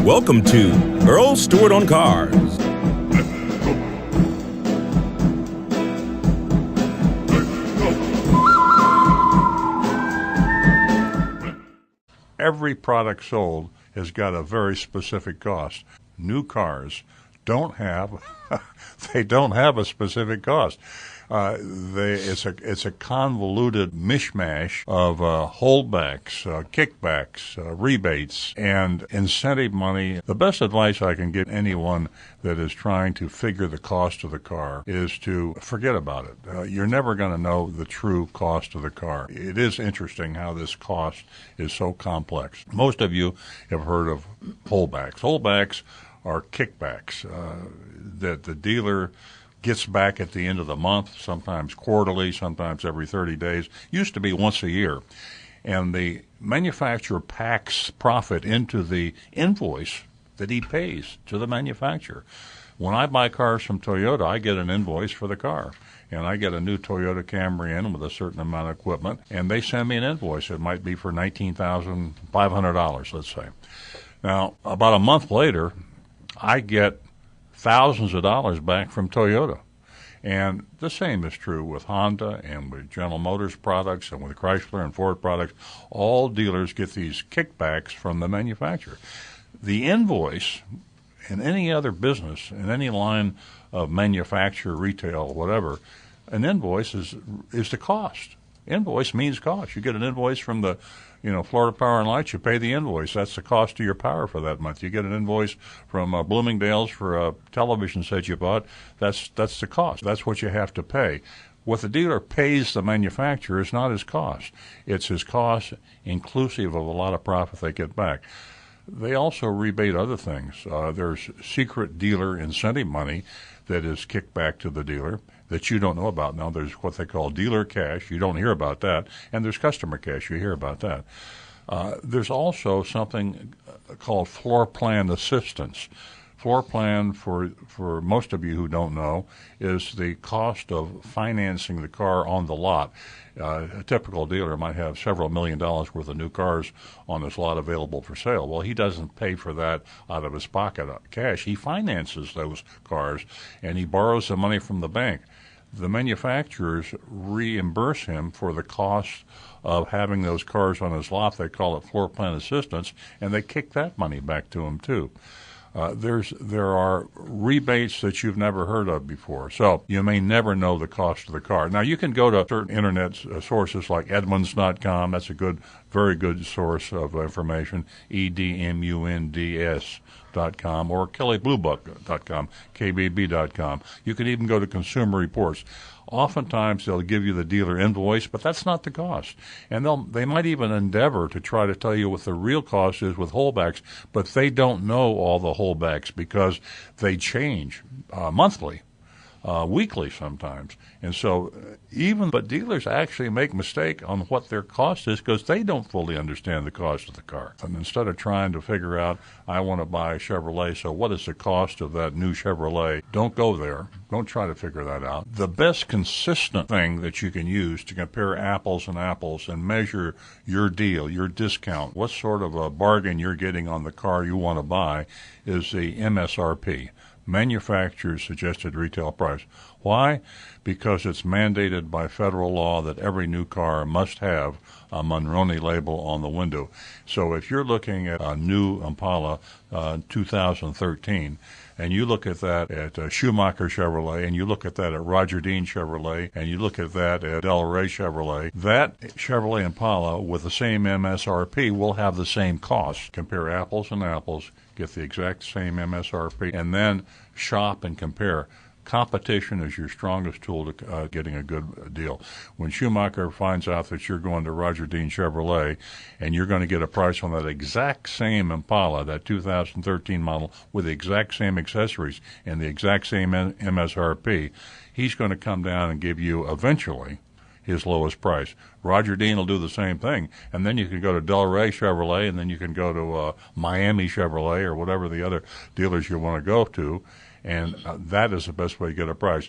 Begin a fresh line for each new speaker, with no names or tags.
Welcome to Earl Stewart on Cars.
Every product sold has got a very specific cost. New cars don't have they don't have a specific cost. It's a convoluted mishmash of holdbacks, kickbacks, rebates, and incentive money. The best advice I can give anyone that is trying to figure the cost of the car is to forget about it. You're never going to know the true cost of the car. It is interesting how this cost is so complex. Most of you have heard of holdbacks. Holdbacks are kickbacks that the dealer gets back at the end of the month, sometimes quarterly, sometimes every 30 days. Used to be once a year. And the manufacturer packs profit into the invoice that he pays to the manufacturer. When I buy cars from Toyota, I get an invoice for the car. And I get a new Toyota Camry in with a certain amount of equipment, and they send me an invoice. It might be for $19,500, let's say. Now, about a month later, I get thousands of dollars back from Toyota. And the same is true with Honda and with General Motors products and with Chrysler and Ford products. All dealers get these kickbacks from the manufacturer. The invoice in any other business, in any line of manufacture, retail, whatever, an invoice is the cost. Invoice means cost. You get an invoice from the Florida Power and Light, you pay the invoice. That's the cost of your power for that month. You get an invoice from Bloomingdale's for a television set you bought. That's the cost. That's what you have to pay. What the dealer pays the manufacturer is not his cost. It's his cost inclusive of a lot of profit they get back. They also rebate other things. There's secret dealer incentive money that is kicked back to the dealer that you don't know about. Now, there's what they call dealer cash. You don't hear about that. And there's customer cash. You hear about that. There's also something called floor plan assistance. Floor plan, for most of you who don't know, is the cost of financing the car on the lot. A typical dealer might have several $1 million worth of new cars on his lot available for sale. Well, he doesn't pay for that out of his pocket cash. He finances those cars, and he borrows the money from the bank. The manufacturers reimburse him for the cost of having those cars on his lot. They call it floor plan assistance, and they kick that money back to him, too. There are rebates that you've never heard of before, so you may never know the cost of the car. Now, you can go to certain internet sources like Edmunds.com. That's a very good source of information, EDMUNDS.com, or KellyBlueBook.com, KBB.com. You can even go to Consumer Reports. Oftentimes, they'll give you the dealer invoice, but that's not the cost. And they might even endeavor to try to tell you what the real cost is with holdbacks, but they don't know all the holdbacks because they change monthly, weekly sometimes. And so but dealers actually make mistake on what their cost is because they don't fully understand the cost of the car. And instead of trying to figure out, I want to buy a Chevrolet, so what is the cost of that new Chevrolet? Don't go there. Don't try to figure that out. The best consistent thing that you can use to compare apples and apples and measure your deal, your discount, what sort of a bargain you're getting on the car you want to buy is the MSRP. Manufacturer's suggested retail price. Why? Because it's mandated by federal law that every new car must have a Monroney label on the window. So if you're looking at a new Impala 2013, and you look at that at Schumacher Chevrolet, and you look at that at Roger Dean Chevrolet, and you look at that at Del Rey Chevrolet, that Chevrolet Impala with the same MSRP will have the same cost. Compare apples and apples, get the exact same MSRP, and then shop and compare. Competition is your strongest tool to getting a good deal. When Schumacher finds out that you're going to Roger Dean Chevrolet and you're going to get a price on that exact same Impala, that 2013 model, with the exact same accessories and the exact same MSRP, he's going to come down and give you eventually his lowest price. Roger Dean will do the same thing, and then you can go to Del Rey Chevrolet, and then you can go to Miami Chevrolet or whatever the other dealers you want to go to, and that is the best way to get a price.